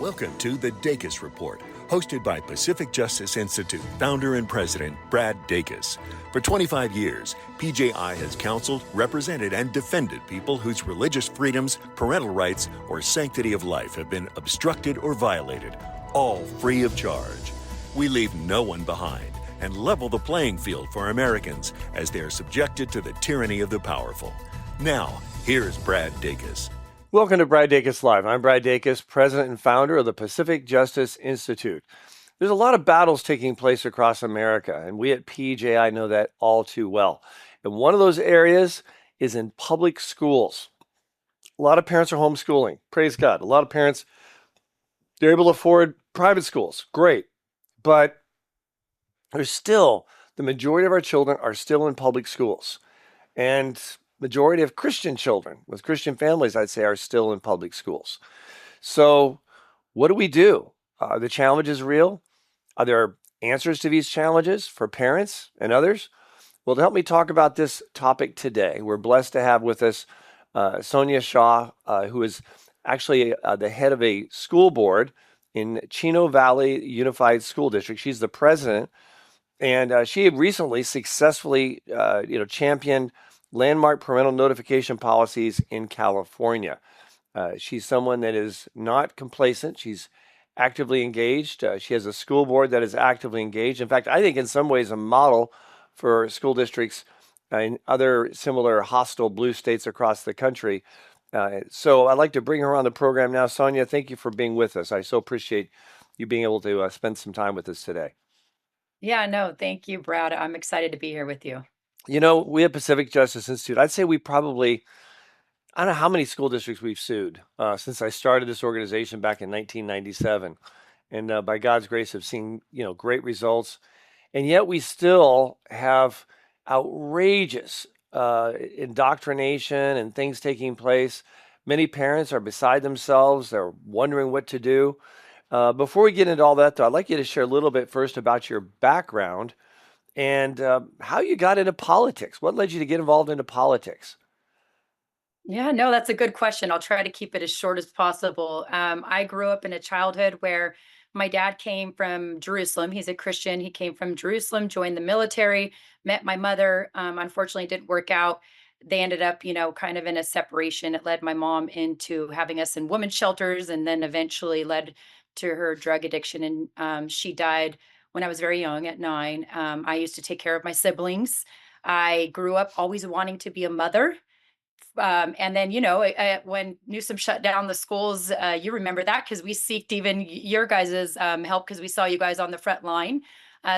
Welcome to the Dacus Report, hosted by Pacific Justice Institute founder and president Brad Dacus. For 25 years, PJI has counseled, represented, and defended people whose religious freedoms, parental rights, or sanctity of life have been obstructed or violated, all free of charge. We leave no one behind and level the playing field for Americans as they are subjected to the tyranny of the powerful. Now, here's Brad Dacus. Welcome to Brad Dacus Live. I'm Brad Dacus, president and founder of the Pacific Justice Institute. There's a lot of battles taking place across America, and we at PJI know that all too well. And one of those areas is in public schools. A lot of parents are homeschooling. Praise God. A lot of parents, they're able to afford private schools. Great. But there's still, the majority of our children are still in public schools. And majority of Christian children with Christian families, I'd say, are still in public schools. So what do we do? Are the challenges real? Are there answers to these challenges for parents and others? Well, to help me talk about this topic today, we're blessed to have with us Sonja Shaw, who is actually the head of a school board in Chino Valley Unified School District. She's the president, and she had recently successfully championed landmark parental notification policies in California. She's someone that is not complacent. She's actively engaged. She has a school board that is actively engaged. In fact, I think in some ways a model for school districts in other similar hostile blue states across the country. So I'd like to bring her on the program now. Sonja, thank you for being with us. I so appreciate you being able to spend some time with us today. Yeah, no, thank you, Brad. I'm excited to be here with you. You know, we at Pacific Justice Institute, I'd say we probably, I don't know how many school districts we've sued since I started this organization back in 1997. And by God's grace, have seen, great results. And yet we still have outrageous indoctrination and things taking place. Many parents are beside themselves. They're wondering what to do. Before we get into all that, though, I'd like you to share a little bit first about your background and how you got into politics. What led you to get involved into politics? Yeah, no, that's a good question. I'll try to keep it as short as possible. I grew up in a childhood where my dad came from Jerusalem. He's a Christian. He came from Jerusalem, joined the military, met my mother. Unfortunately, it didn't work out. They ended up, kind of in a separation. It led my mom into having us in women's shelters and then eventually led to her drug addiction. And she died when I was very young at 9. I used to take care of my siblings. I grew up always wanting to be a mother. And then, when Newsom shut down the schools, you remember that because we seeked even your guys' help because we saw you guys on the front line.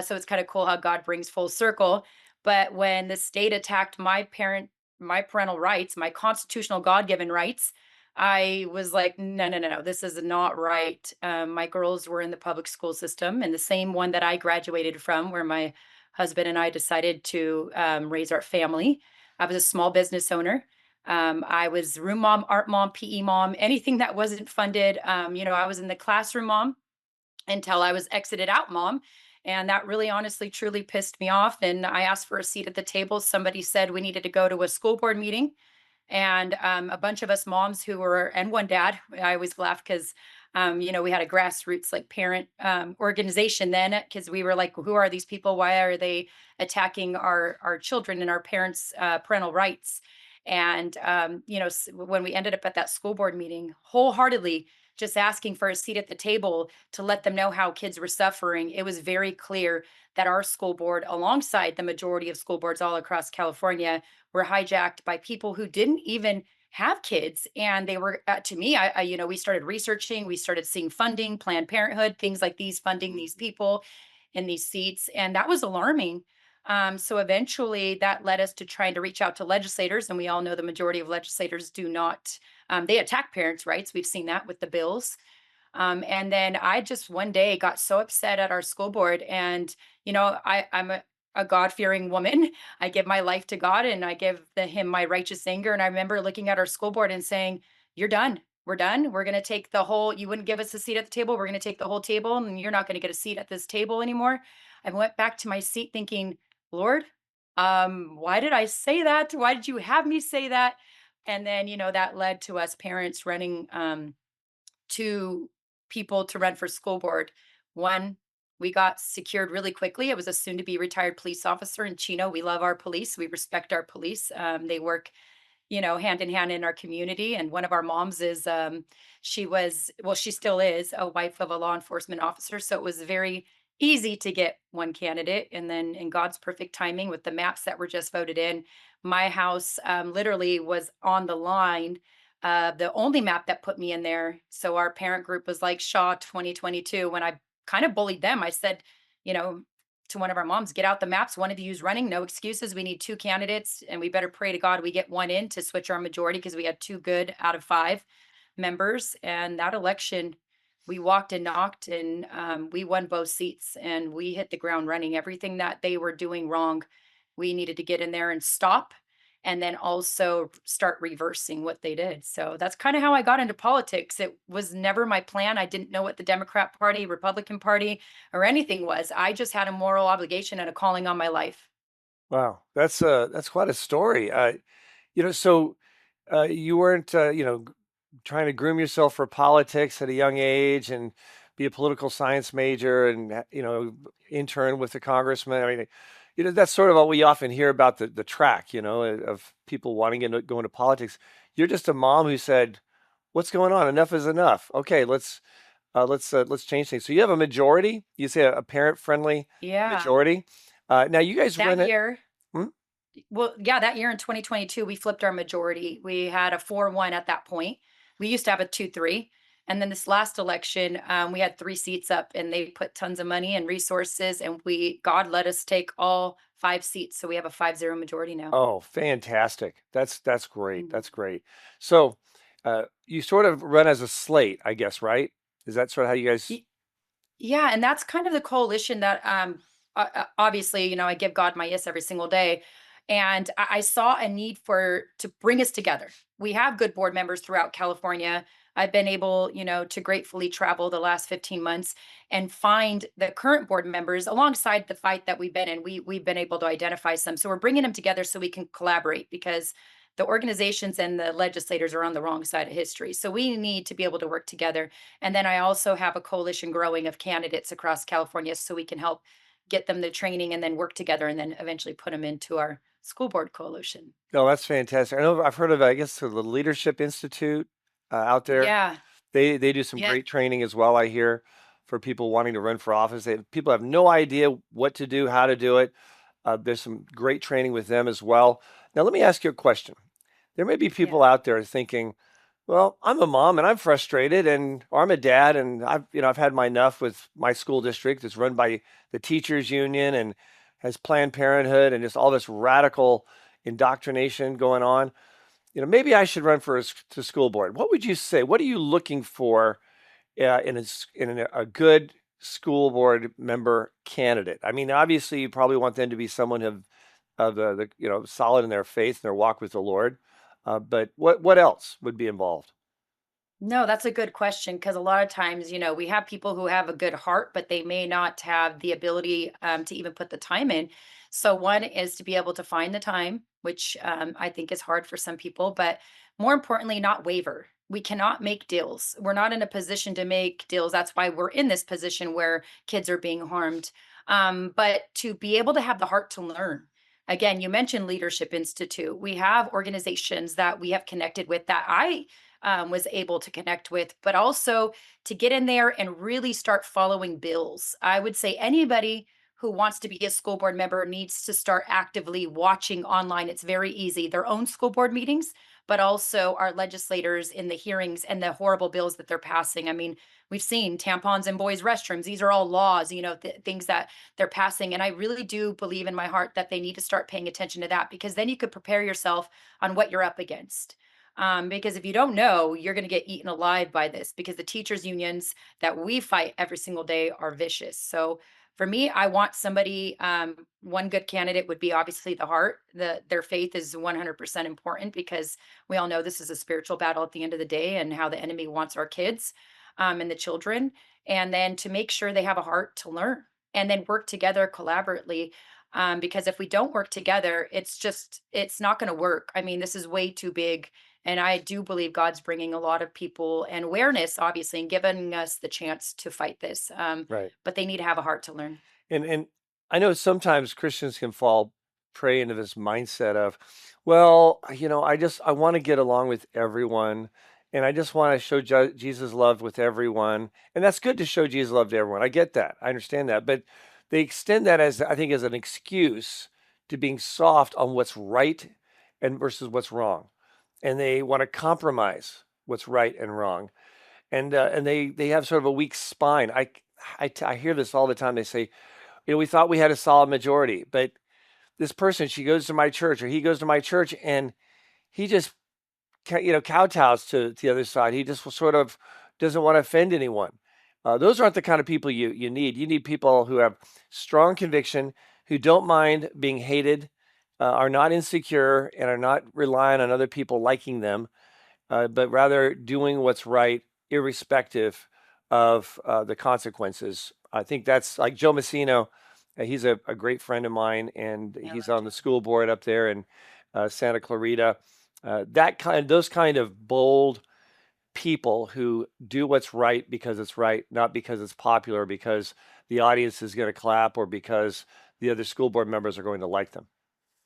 So it's kind of cool how God brings full circle. But when the state attacked my parental rights, my constitutional God-given rights, I was like, no, no, no, no, this is not right. My girls were in the public school system and the same one that I graduated from, where my husband and I decided to raise our family. I was a small business owner. I was room mom, art mom, PE mom, anything that wasn't funded. I was in the classroom mom until I was exited out mom. And that really honestly, truly pissed me off. And I asked for a seat at the table. Somebody said we needed to go to a school board meeting. And a bunch of us moms and one dad, I always laugh because, we had a grassroots like parent organization then because we were like, who are these people? Why are they attacking our children and our parents' parental rights? And, when we ended up at that school board meeting, wholeheartedly just asking for a seat at the table to let them know how kids were suffering, it was very clear that our school board, alongside the majority of school boards all across California, were hijacked by people who didn't even have kids. And they were, to me, we started researching, we started seeing funding, Planned Parenthood, things like these funding these people in these seats. And that was alarming. So eventually that led us to trying to reach out to legislators. And we all know the majority of legislators do not, they attack parents' rights. We've seen that with the bills. And then I just one day got so upset at our school board. And, I'm a God-fearing woman. I give my life to God and I give him my righteous anger. And I remember looking at our school board and saying, you're done. We're done. We're going to take you wouldn't give us a seat at the table. We're going to take the whole table and you're not going to get a seat at this table anymore. I went back to my seat thinking, Lord, why did I say that? Why did you have me say that? And then, that led to us parents running to people to run for school board. One, we got secured really quickly. It was a soon to be retired police officer in Chino. We love our police. We respect our police. They work, hand in hand in our community. And one of our moms is, she was, well, she still is a wife of a law enforcement officer. So it was very easy to get one candidate. And then in God's perfect timing with the maps that were just voted in, my house literally was on the line. The only map that put me in there. So our parent group was like Shaw 2022. When I kind of bullied them, I said, you know, to one of our moms, get out the maps. One of you is running, no excuses. We need two candidates, and we better pray to God we get one in to switch our majority because we had two good out of five members. And that election, we walked and knocked, and we won both seats, and we hit the ground running. Everything that they were doing wrong, we needed to get in there and stop, and then also start reversing what they did. So that's kind of how I got into politics. It was never my plan. I didn't know what the Democrat Party, Republican Party, or anything was. I just had a moral obligation and a calling on my life. Wow, that's quite a story. So you weren't, trying to groom yourself for politics at a young age and be a political science major and intern with the congressman. I mean, that's sort of what we often hear about the track, of people wanting to go into politics. You're just a mom who said, "What's going on? Enough is enough. Okay, let's change things." So you have a majority. You say a parent-friendly Yeah. majority. Now you guys That run it. year, Hmm? well, yeah, that year in 2022, we flipped our majority. We had a 4-1 at that point. We used to have a 2-3. And then this last election, we had three seats up, and they put tons of money and resources, and God let us take all five seats. So we have a 5-0 majority now. Oh, fantastic. That's great. Mhm. That's great. So, you sort of run as a slate, I guess, right? Is that sort of how you guys? Yeah, and that's kind of the coalition that obviously, I give God my yes every single day. And I saw a need for to bring us together. We have good board members throughout California. I've been able, to gratefully travel the last 15 months and find the current board members alongside the fight that we've been in. We've been able to identify some. So we're bringing them together so we can collaborate because the organizations and the legislators are on the wrong side of history. So we need to be able to work together, and then I also have a coalition growing of candidates across California so we can help get them the training and then work together and then eventually put them into our school board coalition. No, that's fantastic. I know I've heard of, I guess, the Leadership Institute out there. Yeah. They do some Yeah. great training as well, I hear, for people wanting to run for office. People have no idea what to do, how to do it. There's some great training with them as well. Now, let me ask you a question. There may be Yeah. people out there thinking, well, I'm a mom and I'm frustrated, or I'm a dad and I've had my enough with my school district. It's run by the teachers union and has Planned Parenthood and just all this radical indoctrination going on. Maybe I should run for to school board. What would you say? What are you looking for in a good school board member candidate? I mean, obviously, you probably want them to be someone of solid in their faith and their walk with the Lord. But what else would be involved? No, that's a good question because a lot of times, we have people who have a good heart, but they may not have the ability to even put the time in. So, one is to be able to find the time, which I think is hard for some people, but more importantly, not waver. We cannot make deals. We're not in a position to make deals. That's why we're in this position where kids are being harmed. But to be able to have the heart to learn. Again, you mentioned Leadership Institute. We have organizations that we have connected with that I was able to connect with, but also to get in there and really start following bills. I would say anybody who wants to be a school board member needs to start actively watching online. It's very easy, their own school board meetings, but also our legislators in the hearings and the horrible bills that they're passing. I mean, we've seen tampons in boys' restrooms. These are all laws, things that they're passing. And I really do believe in my heart that they need to start paying attention to that because then you could prepare yourself on what you're up against. Because if you don't know, you're going to get eaten alive by this because the teachers' unions that we fight every single day are vicious. So for me, I want somebody, one good candidate would be obviously the heart. Their faith is 100% important because we all know this is a spiritual battle at the end of the day and how the enemy wants our kids and the children. And then to make sure they have a heart to learn and then work together collaboratively. Because if we don't work together, it's not going to work. I mean, this is way too big And I do believe God's bringing a lot of people and awareness, obviously, and giving us the chance to fight this. Right. But they need to have a heart to learn. And I know sometimes Christians can fall prey into this mindset of, well, I want to get along with everyone, and I just want to show Jesus love with everyone, and that's good to show Jesus love to everyone. I get that, I understand that, but they extend that as I think as an excuse to being soft on what's right and versus what's wrong, and they want to compromise what's right and wrong, and they have sort of a weak spine. I hear this all the time. They say, we thought we had a solid majority, but this person, she goes to my church or he goes to my church and he just, kowtows to the other side. He just sort of doesn't want to offend anyone. Those aren't the kind of people you need. You need people who have strong conviction, who don't mind being hated, are not insecure, and are not relying on other people liking them, but rather doing what's right, irrespective of the consequences. I think that's like Joe Messino. He's a great friend of mine, and I he's love on the Joe. school board up there in Santa Clarita. Those kind of bold people who do what's right because it's right, not because it's popular, because the audience is going to clap, or because the other school board members are going to like them,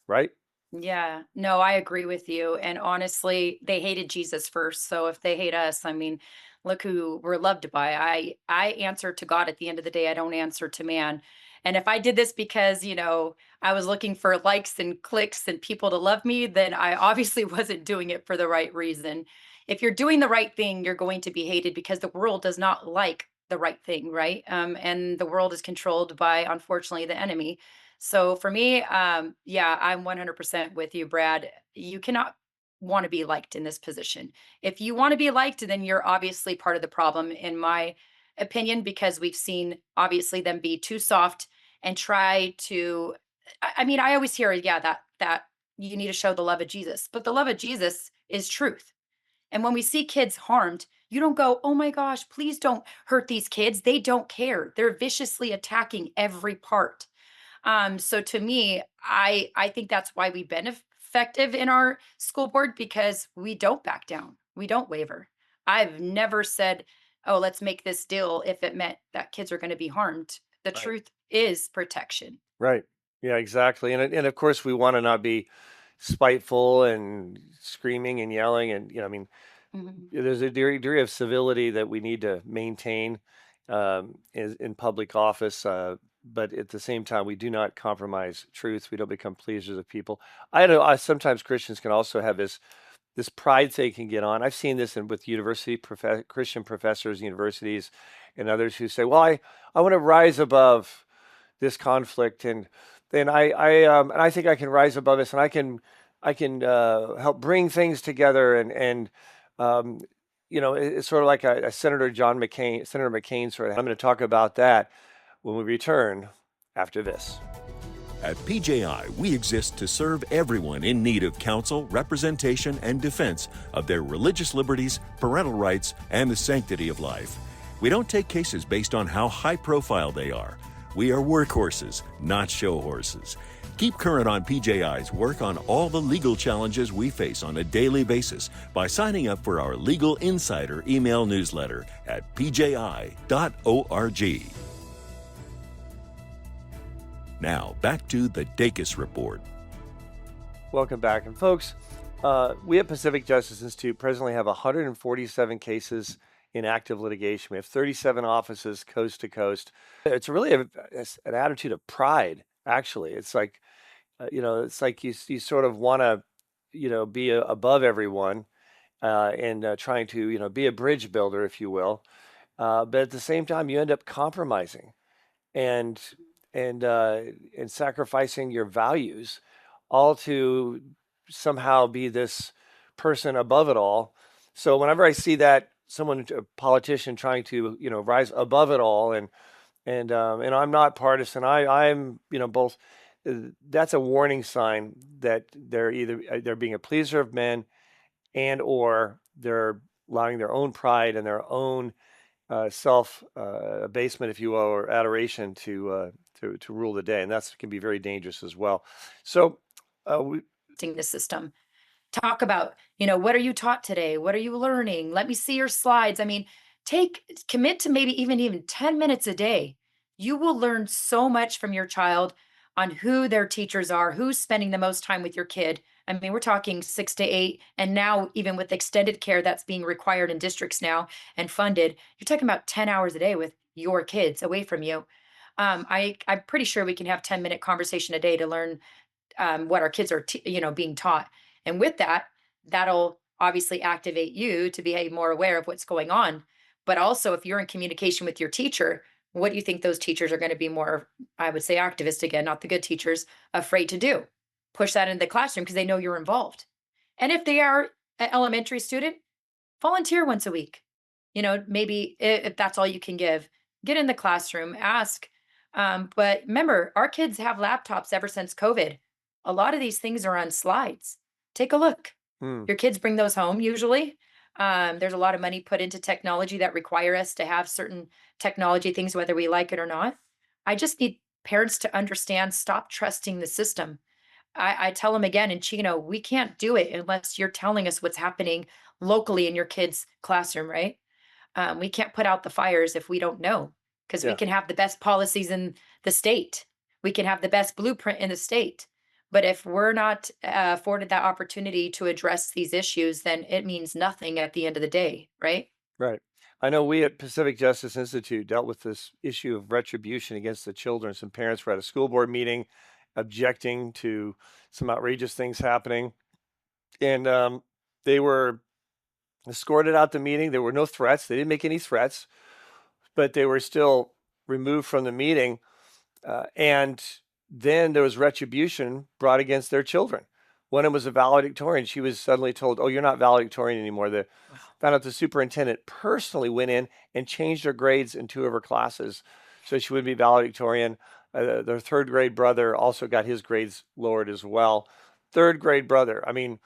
right? Yeah, no, I agree with you. And honestly, they hated Jesus first. So if they hate us, I mean, look who we're loved by. I answer to God at the end of the day. I don't answer to man. And if I did this because, I was looking for likes and clicks and people to love me, then I obviously wasn't doing it for the right reason. If you're doing the right thing, you're going to be hated because the world does not like the right thing, right? And the world is controlled by, unfortunately, the enemy. So for me, yeah, I'm 100% with you, Brad. You cannot want to be liked in this position. If you want to be liked, then you're obviously part of the problem, in my opinion, because we've seen obviously them be too soft and try to. I mean, I always hear, yeah, that you need to show the love of Jesus, but the love of Jesus is truth. And when we see kids harmed, you don't go, oh my gosh, please don't hurt these kids. They don't care. They're viciously attacking every part. So to me, I think that's why we've been effective in our school board, because we don't back down. We don't waver. I've never said, "Oh, let's make this deal," if it meant that kids are going to be harmed. The Right. truth is protection. Right. Yeah, exactly. And of course we want to not be spiteful and screaming and yelling, and I mean, Mhm. there's a degree of civility that we need to maintain in public office, but at the same time, we do not compromise truth. We don't become pleasers of people. I know sometimes Christians can also have this pride they can get on. I've seen this with Christian professors, universities, and others who say, "Well, I want to rise above this conflict, and then and I think I can rise above this, and I can help bring things together, and um, it's sort of like a Senator McCain sort of. I'm going to talk about that when we return after this. At PJI, we exist to serve everyone in need of counsel, representation, and defense of their religious liberties, parental rights, and the sanctity of life. We don't take cases based on how high profile they are. We are workhorses, not show horses. Keep current on PJI's work on all the legal challenges we face on a daily basis by signing up for our Legal Insider email newsletter at pji.org. Now, back to the Dacus Report. Welcome back. And folks, we at Pacific Justice Institute presently have 147 cases in active litigation. We have 37 offices coast to coast. It's really an attitude of pride, actually. It's like, it's like you sort of want to, be above everyone, and trying to, be a bridge builder, if you will. But at the same time, you end up compromising and and sacrificing your values, all to somehow be this person above it all. So whenever I see that someone, a politician, trying to rise above it all, and I'm not partisan. I'm both. That's a warning sign that they're being a pleaser of men, and or they're allowing their own pride and their own self abasement, if you will, or adoration to rule the day, and that can be very dangerous as well. So, we, The system. Talk about, what are you taught today? What are you learning? Let me see your slides. I mean, commit to maybe even 10 minutes a day. You will learn so much from your child on who their teachers are, who's spending the most time with your kid. I mean, we're talking 6 to 8, and now even with extended care that's being required in districts now and funded, you're talking about 10 hours a day with your kids away from you. I'm pretty sure we can have 10-minute conversation a day to learn what our kids are, being taught. And with that, that'll obviously activate you to be more aware of what's going on. But also, if you're in communication with your teacher, what do you think those teachers are going to be more, I would say, activist again, not the good teachers, afraid to do? Push that into the classroom because they know you're involved. And if they are an elementary student, volunteer once a week. Maybe if that's all you can give, get in the classroom, ask. But remember, our kids have laptops ever since COVID. A lot of these things are on slides. Take a look. Hmm. Your kids bring those home usually. There's a lot of money put into technology that require us to have certain technology things, whether we like it or not. I just need parents to understand, stop trusting the system. I tell them again in Chino, we can't do it unless you're telling us what's happening locally in your kid's classroom, right? We can't put out the fires if we don't know, because we Yeah. can have the best policies in the state. We can have the best blueprint in the state. But if we're not afforded that opportunity to address these issues, then it means nothing at the end of the day, right? Right. I know we at Pacific Justice Institute dealt with this issue of retribution against the children. Some parents were at a school board meeting objecting to some outrageous things happening. And they were escorted out the meeting. There were no threats. They didn't make any threats, but they were still removed from the meeting. And then there was retribution brought against their children. One of them was a valedictorian. She was suddenly told, "Oh, you're not valedictorian anymore." Found out the superintendent personally went in and changed her grades in two of her classes, so she would be valedictorian. Their third grade brother also got his grades lowered as well. Third grade brother. I mean,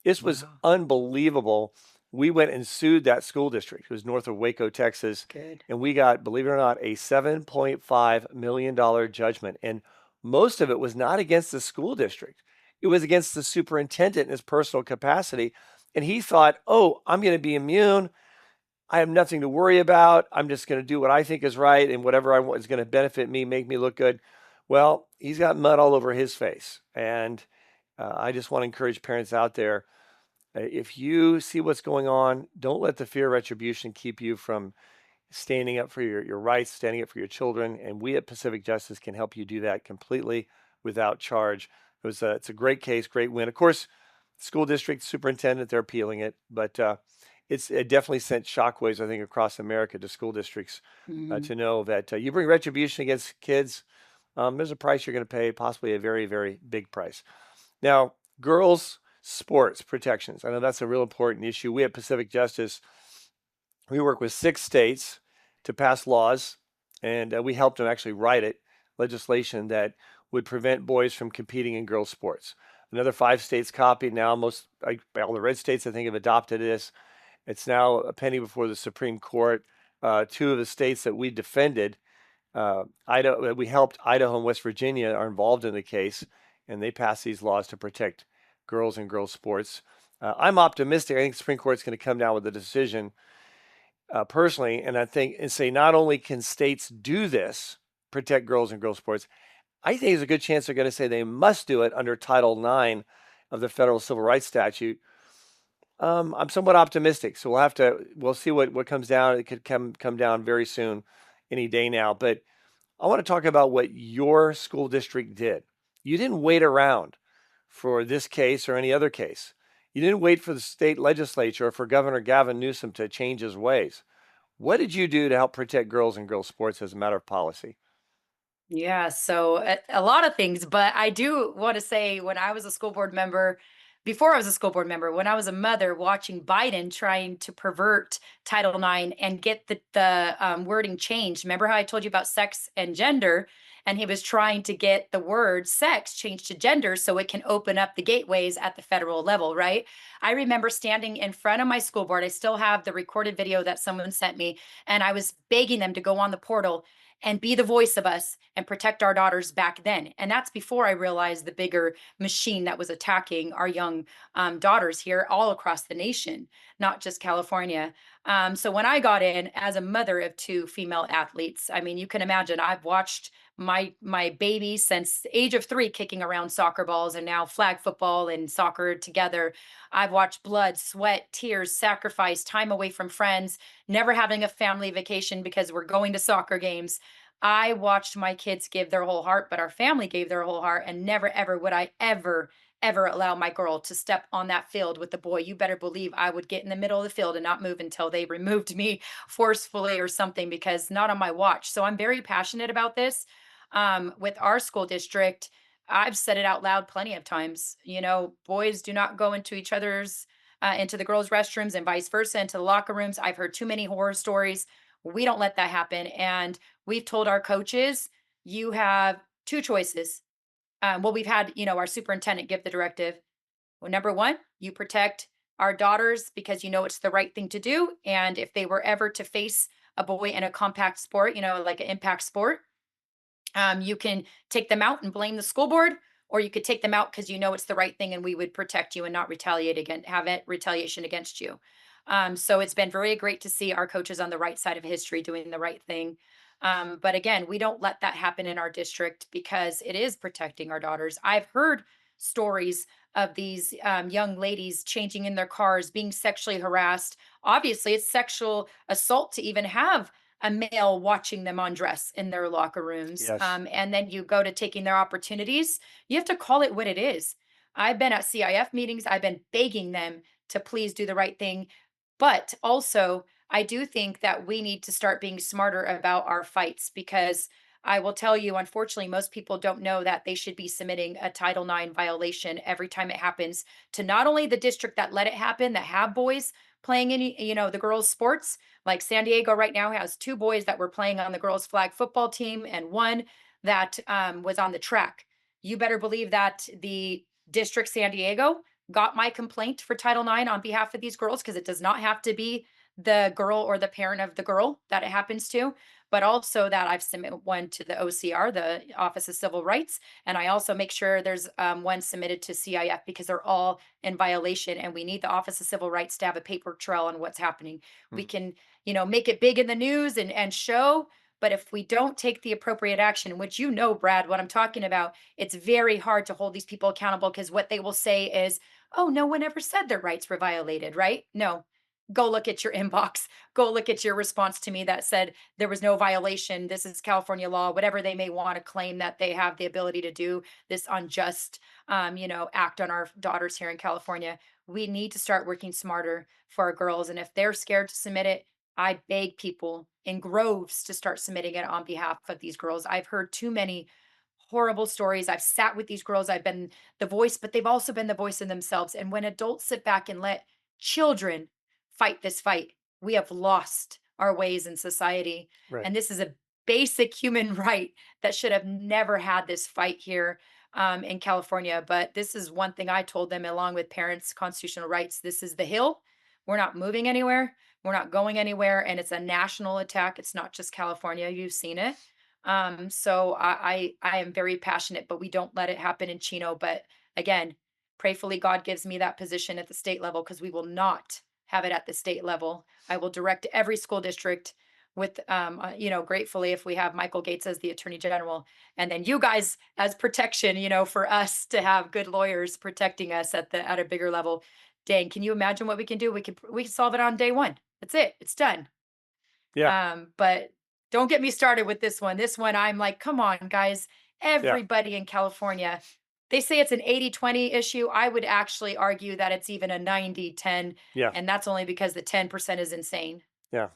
this was Wow. unbelievable. We went and sued that school district. It was north of Waco, Texas. Good. And we got, believe it or not, a $7.5 million judgment. And most of it was not against the school district. It was against the superintendent in his personal capacity. And he thought, oh, I'm going to be immune. I have nothing to worry about. I'm just going to do what I think is right, and whatever I want is going to benefit me, make me look good. Well, he's got mud all over his face. And I just want to encourage parents out there, if you see what's going on, don't let the fear of retribution keep you from standing up for your rights, standing up for your children. And we at Pacific Justice can help you do that completely without charge. It's a great case, great win. Of course, school district superintendent, they're appealing it, but it definitely sent shockwaves, I think, across America to school districts Mhm. to know that you bring retribution against kids, there's a price you're going to pay, possibly a very, very big price. Now, girls' sports protections. I know that's a real important issue. We at Pacific Justice, we work with 6 states to pass laws, and we helped them actually write it, legislation that would prevent boys from competing in girls' sports. Another 5 states copied now. All the red states, I think, have adopted this. It's now a penny before the Supreme Court. Two of the states that we defended, Idaho, we helped Idaho and West Virginia are involved in the case, and they passed these laws to protect girls and girls' sports. I'm optimistic. I think the Supreme Court's going to come down with a decision personally, and I think and say not only can states do this, protect girls and girls' sports, I think there's a good chance they're going to say they must do it under Title IX of the federal civil rights statute. I'm somewhat optimistic, so we'll see what comes down. It could come down very soon, any day now. But I want to talk about what your school district did. You didn't wait around for this case or any other case. You didn't wait for the state legislature or for Governor Gavin Newsom to change his ways. What did you do to help protect girls and girls sports as a matter of policy? Yeah, so a lot of things, but I do want to say when I was a school board member, before I was a school board member, when I was a mother watching Biden trying to pervert Title IX and get the wording changed. Remember how I told you about sex and gender? And he was trying to get the word sex changed to gender so it can open up the gateways at the federal level, right? I remember standing in front of my school board. I still have the recorded video that someone sent me, and I was begging them to go on the portal and be the voice of us and protect our daughters back then. And that's before I realized the bigger machine that was attacking our young daughters here all across the nation, not just California. So when I got in as a mother of two female athletes, I mean, you can imagine I've watched my baby since the age of 3 kicking around soccer balls, and now flag football and soccer together. I've watched blood, sweat, tears, sacrifice, time away from friends, never having a family vacation because we're going to soccer games. I watched my kids give their whole heart, but our family gave their whole heart, and never ever would I ever allow my girl to step on that field with the boy. You better believe I would get in the middle of the field and not move until they removed me forcefully or something, because not on my watch. So I'm very passionate about this. With our school district, I've said it out loud plenty of times. You know, boys do not go into each other's into the girls' restrooms and vice versa, into the locker rooms. I've heard too many horror stories. We don't let that happen. And we've told our coaches, you have two choices. Well, we've had, our superintendent give the directive. Well, number one, you protect our daughters because you know it's the right thing to do. And if they were ever to face a boy in a compact sport, like an impact sport, you can take them out and blame the school board, or you could take them out because you know it's the right thing, and we would protect you and not retaliate against have it retaliation against you. So it's been very great to see our coaches on the right side of history doing the right thing. But again, we don't let that happen in our district because it is protecting our daughters. I've heard stories of these young ladies changing in their cars, being sexually harassed. Obviously, it's sexual assault to even have a male watching them undress in their locker rooms. Yes. And then you go to taking their opportunities. You have to call it what it is. I've been at CIF meetings, I've been begging them to please do the right thing. But also, I do think that we need to start being smarter about our fights, because I will tell you, unfortunately, most people don't know that they should be submitting a Title IX violation every time it happens to not only the district that let it happen, that have boys playing in, the girls' sports. Like San Diego right now has 2 boys that were playing on the girls' flag football team and one that was on the track. You better believe that the district San Diego got my complaint for Title IX on behalf of these girls, because it does not have to be the girl or the parent of the girl that it happens to, but also that I've submitted one to the OCR, the Office of Civil Rights, and I also make sure there's one submitted to CIF, because they're all in violation, and we need the Office of Civil Rights to have a paper trail on what's happening. We Mm. can, make it big in the news and show, but if we don't take the appropriate action, which Brad, what I'm talking about, it's very hard to hold these people accountable, because what they will say is, oh, no one ever said their rights were violated, right? No. Go look at your inbox. Go look at your response to me that said there was no violation. This is California law, whatever they may want to claim that they have the ability to do, this unjust, act on our daughters here in California. We need to start working smarter for our girls. And if they're scared to submit it, I beg people in groves to start submitting it on behalf of these girls. I've heard too many horrible stories. I've sat with these girls. I've been the voice, but they've also been the voice in themselves. And when adults sit back and let children fight this fight, we have lost our ways in society. Right. And this is a basic human right that should have never had this fight here in California. But this is one thing I told them, along with parents' constitutional rights. This is the hill. We're not moving anywhere. We're not going anywhere. And it's a national attack. It's not just California. You've seen it. So I am very passionate, but we don't let it happen in Chino. But again, prayfully, God gives me that position at the state level, because we will not have it at the state level. I will direct every school district with, gratefully, if we have Michael Gates as the Attorney General, and then you guys as protection, for us to have good lawyers protecting us at a bigger level. Dang, can you imagine what we can do? We can solve it on day one. That's it. It's done. Yeah. But don't get me started with this one. This one, I'm like, come on, guys. Yeah. Everybody in California, they say it's an 80-20 issue. I would actually argue that it's even a 90-10, Yeah. and that's only because the 10% is insane. Yeah.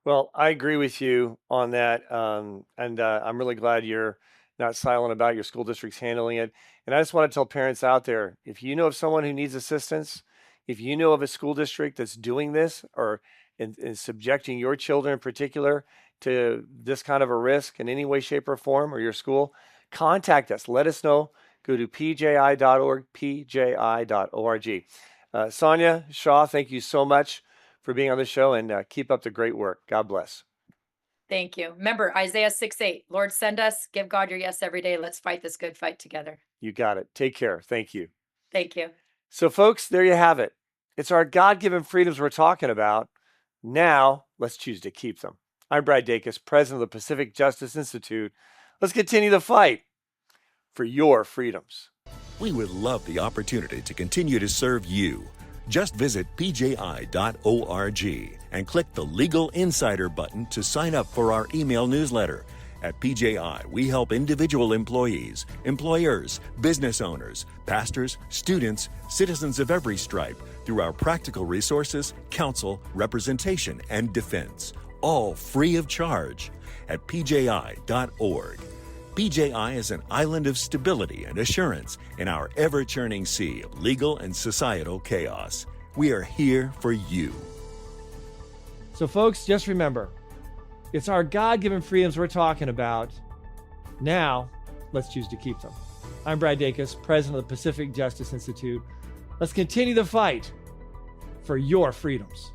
Well, I agree with you on that. And I'm really glad you're not silent about your school districts handling it. And I just want to tell parents out there, if you know of someone who needs assistance, if you know of a school district that's doing this, or in subjecting your children in particular to this kind of a risk in any way, shape, or form, or your school, contact us. Let us know. Go to pji.org, pji.org. Sonja Shaw, thank you so much for being on the show, and keep up the great work. God bless. Thank you. Remember Isaiah 6:8. Lord, send us. Give God your yes every day. Let's fight this good fight together. You got it. Take care. Thank you. Thank you. So, folks, there you have it. It's our God-given freedoms we're talking about. Now, let's choose to keep them. I'm Brad Dacus, president of the Pacific Justice Institute. Let's continue the fight for your freedoms. We would love the opportunity to continue to serve you. Just visit pji.org and click the Legal Insider button to sign up for our email newsletter. At PJI, we help individual employees, employers, business owners, pastors, students, citizens of every stripe through our practical resources, counsel, representation, and defense, all free of charge at pji.org. PJI is an island of stability and assurance in our ever-churning sea of legal and societal chaos. We are here for you. So, folks, just remember, it's our God-given freedoms we're talking about. Now, let's choose to keep them. I'm Brad Dacus, president of the Pacific Justice Institute. Let's continue the fight for your freedoms.